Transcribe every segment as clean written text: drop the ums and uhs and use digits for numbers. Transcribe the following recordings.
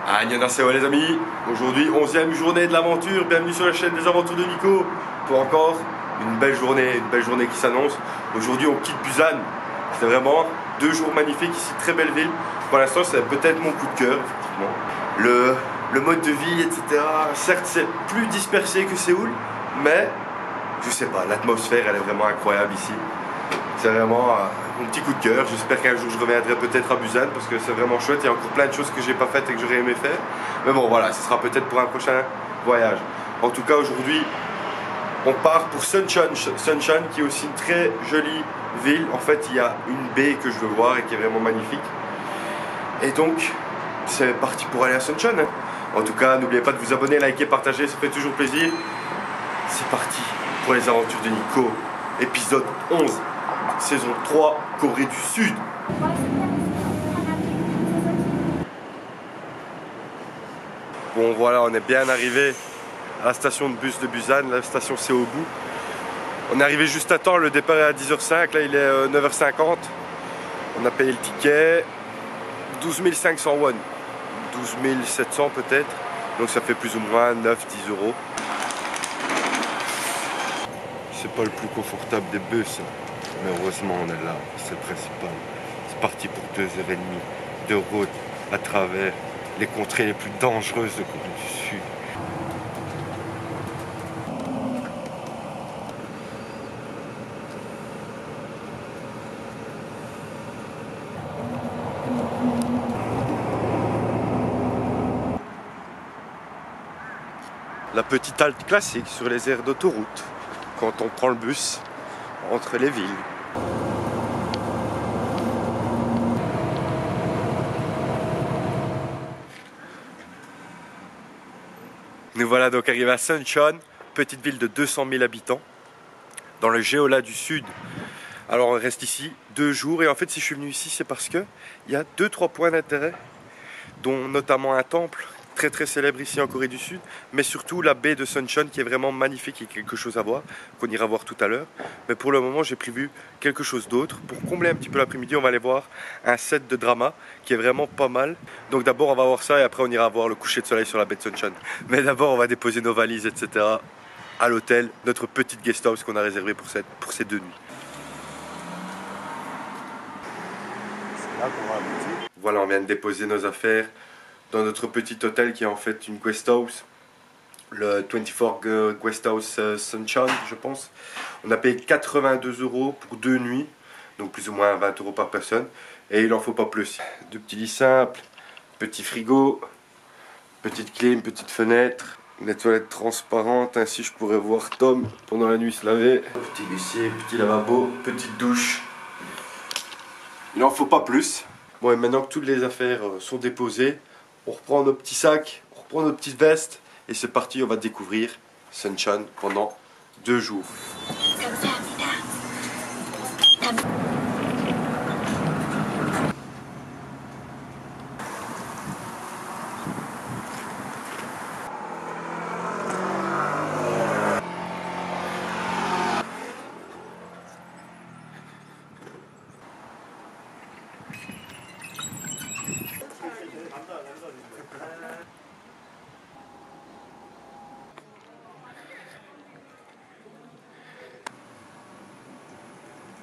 Annyeonghaseyo les amis, aujourd'hui 11e journée de l'aventure, bienvenue sur la chaîne des aventures de Nico pour encore une belle journée qui s'annonce. Aujourd'hui on quitte Busan, c'est vraiment 2 jours magnifiques ici, très belle ville. Pour l'instant c'est peut-être mon coup de cœur, effectivement. Le mode de vie, etc. Certes c'est plus dispersé que Séoul, mais je sais pas, l'atmosphère elle est vraiment incroyable ici. C'est vraiment mon petit coup de cœur. J'espère qu'un jour je reviendrai peut-être à Busan parce que c'est vraiment chouette. Il y a encore plein de choses que j'ai pas faites et que j'aurais aimé faire. Mais bon voilà, ce sera peut-être pour un prochain voyage. En tout cas aujourd'hui, on part pour Suncheon. Suncheon qui est aussi une très jolie ville. En fait, il y a une baie que je veux voir et qui est vraiment magnifique. Et donc, c'est parti pour aller à Suncheon. En tout cas, n'oubliez pas de vous abonner, liker, partager, ça fait toujours plaisir. C'est parti pour les aventures de Nico, épisode 11. Saison 3, Corée du Sud. Bon voilà, on est bien arrivé à la station de bus de Busan, la station c'est au bout. On est arrivé juste à temps, le départ est à 10h05, là il est 9h50. On a payé le ticket, 12 500 won, 12 700 peut-être. Donc ça fait plus ou moins 9-10 euros. C'est pas le plus confortable des bus. Mais heureusement on est là, c'est le principal. C'est parti pour 2h30 de route à travers les contrées les plus dangereuses de Corée du Sud. La petite halte classique sur les aires d'autoroute quand on prend le bus entre les villes. Nous voilà donc arrivés à Suncheon, petite ville de 200 000 habitants, dans le Jeolla du Sud. Alors on reste ici 2 jours et en fait si je suis venu ici c'est parce que il y a 2-3 points d'intérêt, dont notamment un temple très très célèbre ici en Corée du Sud, mais surtout la baie de Suncheon qui est vraiment magnifique et quelque chose à voir, qu'on ira voir tout à l'heure. Mais pour le moment j'ai prévu quelque chose d'autre. Pour combler un petit peu l'après-midi, on va aller voir un set de drama qui est vraiment pas mal. Donc d'abord on va voir ça et après on ira voir le coucher de soleil sur la baie de Suncheon. Mais d'abord on va déposer nos valises, etc. à l'hôtel, notre petite guest house qu'on a réservée pour ces 2 nuits. C'est là qu'on va aboutir. Voilà, on vient de déposer nos affaires dans notre petit hôtel qui est en fait une guest house, le 24 Guest House Suncheon, je pense. On a payé 82 euros pour 2 nuits, donc plus ou moins 20 euros par personne, et il en faut pas plus. 2 petits lits simples, petit frigo, petite clim, petite fenêtre, des toilettes transparentes, ainsi je pourrais voir Tom pendant la nuit se laver. Petit WC, petit lavabo, petite douche. Il en faut pas plus. Bon, et maintenant que toutes les affaires sont déposées, on reprend nos petits sacs, on reprend nos petites vestes et c'est parti, on va découvrir Suncheon pendant 2 jours.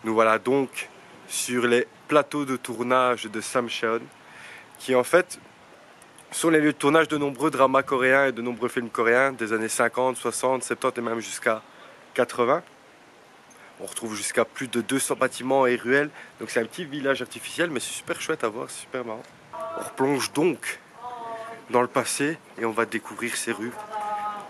Nous voilà donc sur les plateaux de tournage de Samcheon, qui en fait sont les lieux de tournage de nombreux dramas coréens et de nombreux films coréens des années 50, 60, 70 et même jusqu'à 80. On retrouve jusqu'à plus de 200 bâtiments et ruelles, donc c'est un petit village artificiel mais c'est super chouette à voir, c'est super marrant. On replonge donc dans le passé et on va découvrir ces rues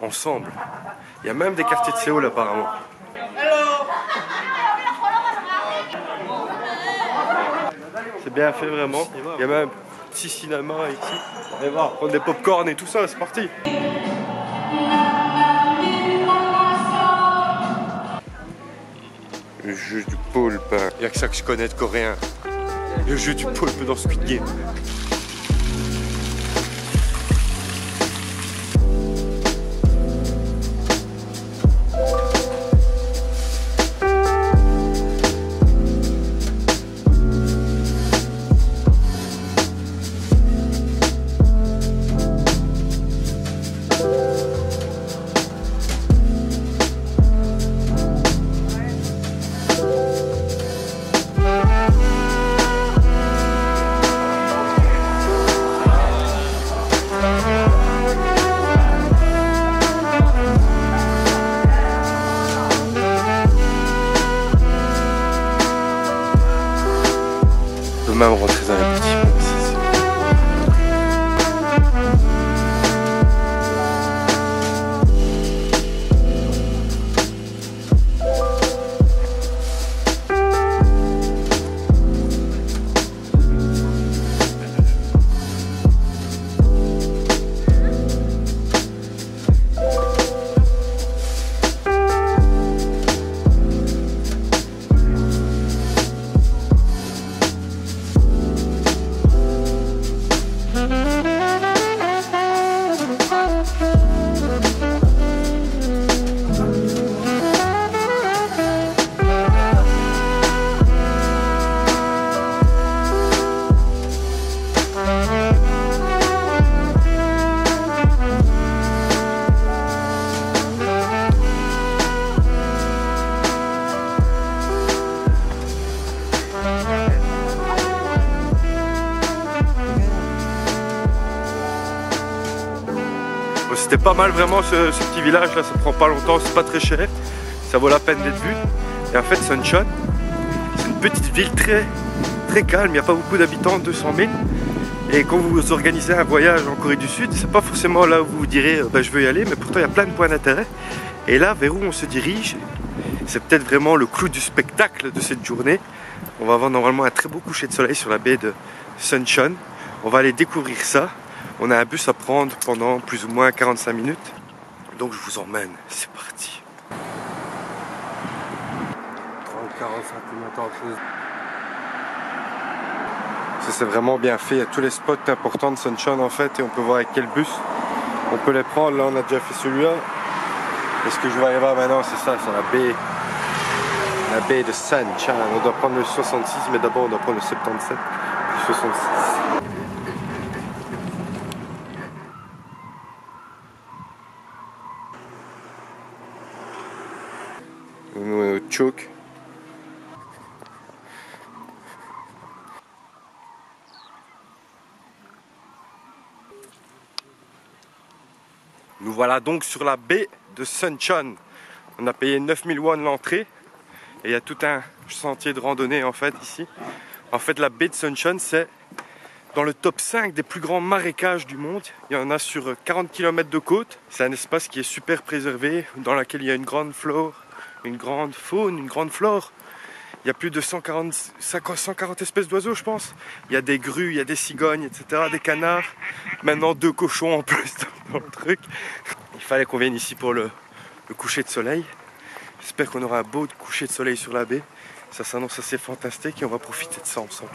ensemble. Il y a même des quartiers de Séoul apparemment. C'est bien fait vraiment. Il y a même un petit cinéma ici. On va voir, prendre des pop-corn et tout ça, c'est parti. Le jeu du poulpe. Il n'y a que ça que je connais de coréen. Le jeu du poulpe dans Squid Game. peut même rentrer dans les petits ponts. C'était pas mal vraiment ce petit village là, ça prend pas longtemps, c'est pas très cher, ça vaut la peine d'être vu. Et en fait Suncheon, c'est une petite ville très calme, il n'y a pas beaucoup d'habitants, 200 000. Et quand vous organisez un voyage en Corée du Sud, c'est pas forcément là où vous vous direz je veux y aller, mais pourtant il y a plein de points d'intérêt. Et là, vers où on se dirige, c'est peut-être vraiment le clou du spectacle de cette journée. On va avoir normalement un très beau coucher de soleil sur la baie de Suncheon. On va aller découvrir ça. On a un bus à prendre pendant plus ou moins 45 minutes. Donc je vous emmène, c'est parti. 30-40 cm. Ça c'est vraiment bien fait, il y a tous les spots importants de Suncheon en fait et on peut voir avec quel bus on peut les prendre. Là on a déjà fait celui-là. Et ce que je vais aller voir maintenant c'est ça, c'est la baie de Suncheon. On doit prendre le 66 mais d'abord on doit prendre le 77 le 66. Nous on est au Choke. Nous voilà donc sur la baie de Suncheon. On a payé 9000 won l'entrée et il y a tout un sentier de randonnée en fait ici. En fait la baie de Suncheon c'est dans le top 5 des plus grands marécages du monde. Il y en a sur 40 km de côte. C'est un espace qui est super préservé dans lequel il y a une grande flore, une grande faune, une grande flore. Il y a plus de 140 espèces d'oiseaux je pense. Il y a des grues, il y a des cigognes, etc. Des canards. Maintenant 2 cochons en plus dans le truc. Il fallait qu'on vienne ici pour le coucher de soleil. J'espère qu'on aura un beau coucher de soleil sur la baie. Ça s'annonce assez fantastique et on va profiter de ça ensemble.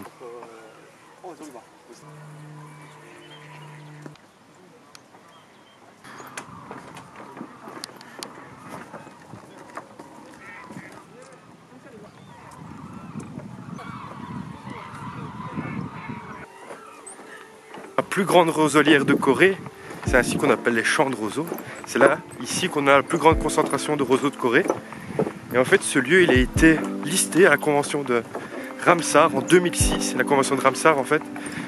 La plus grande roselière de Corée, c'est ainsi qu'on appelle les champs de roseaux. C'est là, ici, qu'on a la plus grande concentration de roseaux de Corée. Et en fait, ce lieu, il a été listé à la convention de Ramsar en 2006. La convention de Ramsar, en fait,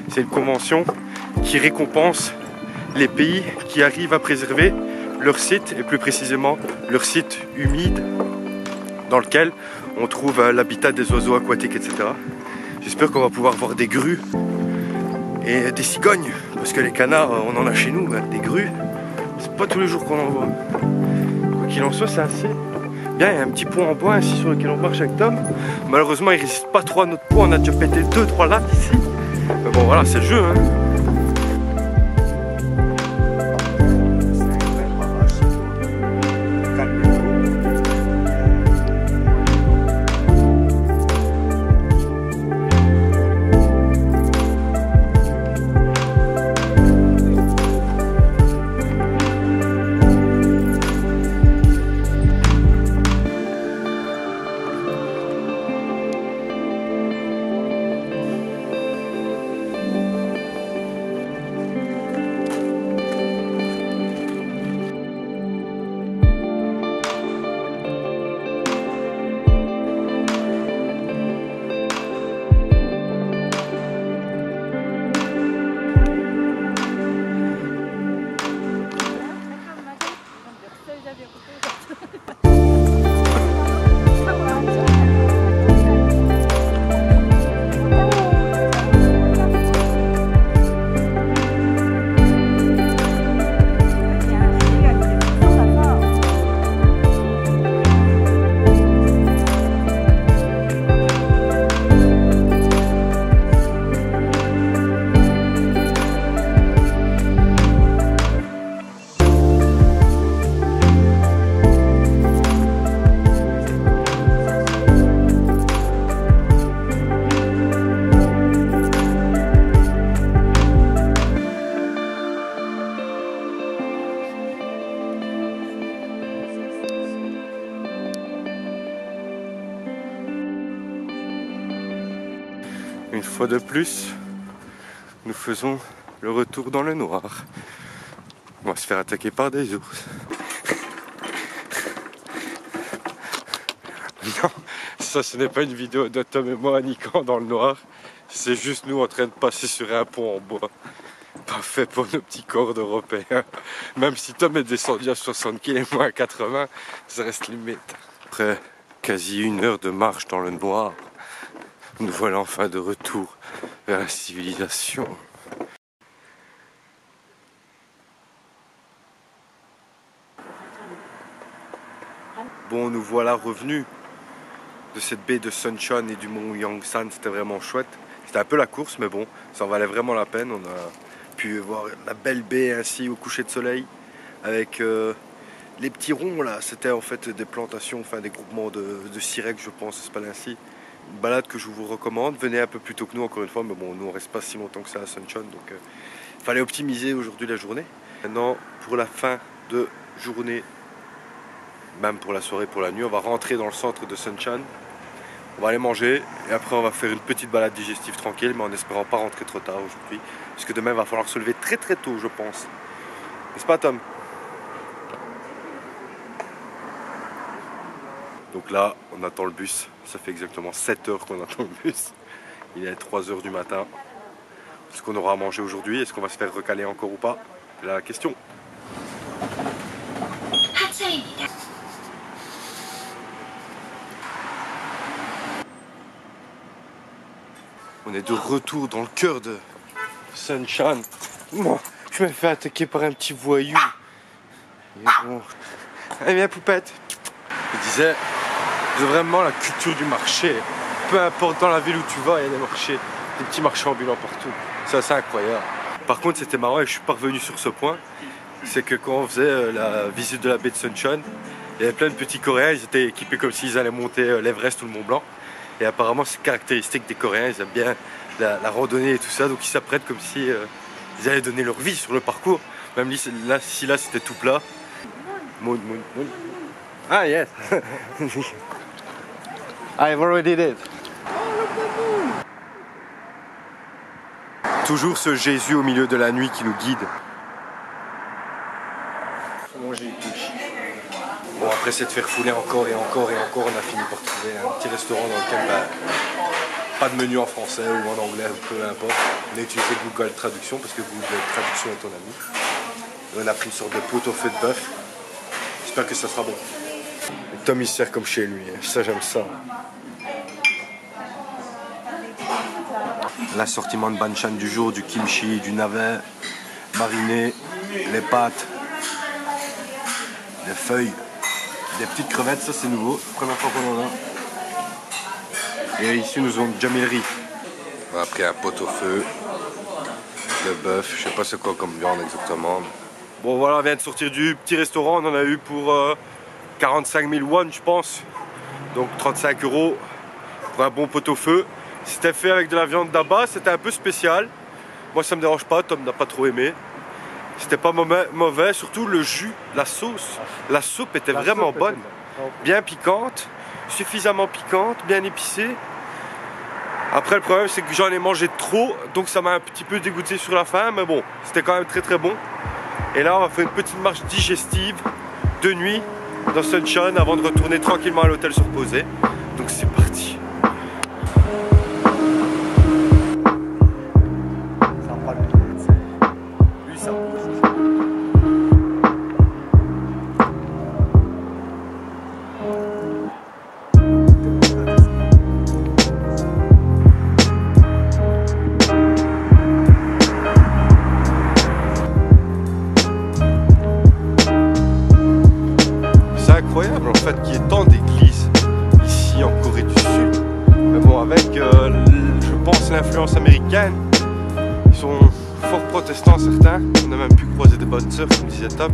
c'est une convention qui récompense les pays qui arrivent à préserver leur site, et plus précisément leur site humide, dans lequel on trouve l'habitat des oiseaux aquatiques, etc. J'espère qu'on va pouvoir voir des grues et des cigognes, parce que les canards, on en a chez nous, des grues, c'est pas tous les jours qu'on en voit. Quoi qu'il en soit, c'est assez bien. Il y a un petit pont en bois ici sur lequel on marche avec Tom. Malheureusement, il résiste pas trop à notre pont, on a déjà pété 2-3 lattes ici. Mais bon, voilà, c'est le jeu, hein. Une fois de plus, nous faisons le retour dans le noir. On va se faire attaquer par des ours. Non, ça ce n'est pas une vidéo de Tom et moi niquant dans le noir. C'est juste nous en train de passer sur un pont en bois. Pas fait pour nos petits corps d'Européens. Même si Tom est descendu à 60 km et moi à 80, ça reste limite. Après quasi 1 heure de marche dans le noir, nous voilà enfin de retour vers la civilisation. Bon, nous voilà revenus de cette baie de Suncheon et du mont Yangsan. C'était vraiment chouette. C'était un peu la course, mais bon, ça en valait vraiment la peine. On a pu voir la belle baie ainsi au coucher de soleil avec les petits ronds là. C'était en fait des plantations, enfin des groupements de sirex, je pense, ça s'appelle ainsi. Une balade que je vous recommande. Venez un peu plus tôt que nous, encore une fois, mais bon, nous on reste pas si longtemps que ça à Suncheon, donc il fallait optimiser aujourd'hui la journée. Maintenant, pour la fin de journée, même pour la soirée, pour la nuit, on va rentrer dans le centre de Suncheon. On va aller manger et après on va faire une petite balade digestive tranquille, mais en espérant pas rentrer trop tard aujourd'hui, parce que demain il va falloir se lever très très tôt, je pense. N'est-ce pas, Tom? Donc là, on attend le bus. Ça fait exactement 7 heures qu'on attend le bus. Il est 3 heures du matin. Est-ce qu'on aura à manger aujourd'hui? Est-ce qu'on va se faire recaler encore ou pas? C'est la question. On est de retour dans le cœur de Suncheon. Moi, je me fais attaquer par un petit voyou. Et bon. Allez, viens, poupette. Je disais, c'est vraiment la culture du marché. Peu importe dans la ville où tu vas, il y a des marchés, des petits marchés ambulants partout. C'est assez incroyable. Par contre, c'était marrant et je suis pas revenu sur ce point. C'est que quand on faisait la visite de la baie de Suncheon, il y avait plein de petits Coréens. Ils étaient équipés comme s'ils allaient monter l'Everest ou le Mont Blanc. Et apparemment, c'est caractéristique des Coréens. Ils aiment bien la randonnée et tout ça. Donc ils s'apprêtent comme si ils allaient donner leur vie sur le parcours. Même là, si là c'était tout plat. Moon. Ah yes. I've already did it. Toujours ce Jésus au milieu de la nuit qui nous guide. Bon, après c'est de faire fouler encore et encore et encore, on a fini par trouver un petit restaurant dans lequel pas de menu en français ou en anglais, peu importe. On a utilisé Google Traduction parce que Google Traduction est ton ami. Et on a pris une sorte de pot-au-feu de bœuf. J'espère que ça sera bon. Et Tom il se sert comme chez lui, ça j'aime ça. L'assortiment de banchan du jour, du kimchi, du navet mariné, les pâtes, les feuilles, des petites crevettes, ça c'est nouveau, première fois qu'on en a. Et ici nous avons déjà mis le riz. On a pris un pot-au-feu, de bœuf, je sais pas c'est quoi comme viande exactement. Bon voilà, on vient de sortir du petit restaurant, on en a eu pour 45 000 won je pense, donc 35 € pour un bon pot-au-feu. C'était fait avec de la viande d'Abba, c'était un peu spécial. Moi ça me dérange pas, Tom n'a pas trop aimé. C'était pas mauvais, surtout le jus, la sauce. La soupe était vraiment bonne, bien piquante, suffisamment piquante, bien épicée. Après le problème c'est que j'en ai mangé trop, donc ça m'a un petit peu dégoûté sur la fin, mais bon, c'était quand même très très bon. Et là on va faire une petite marche digestive de nuit dans Suncheon avant de retourner tranquillement à l'hôtel se reposer. Donc c'est parti. Incroyable en fait qu'il y ait tant d'églises ici en Corée du Sud. Mais bon, avec je pense l'influence américaine, ils sont fort protestants certains. On a même pu croiser des bonnes sœurs comme disait Tom.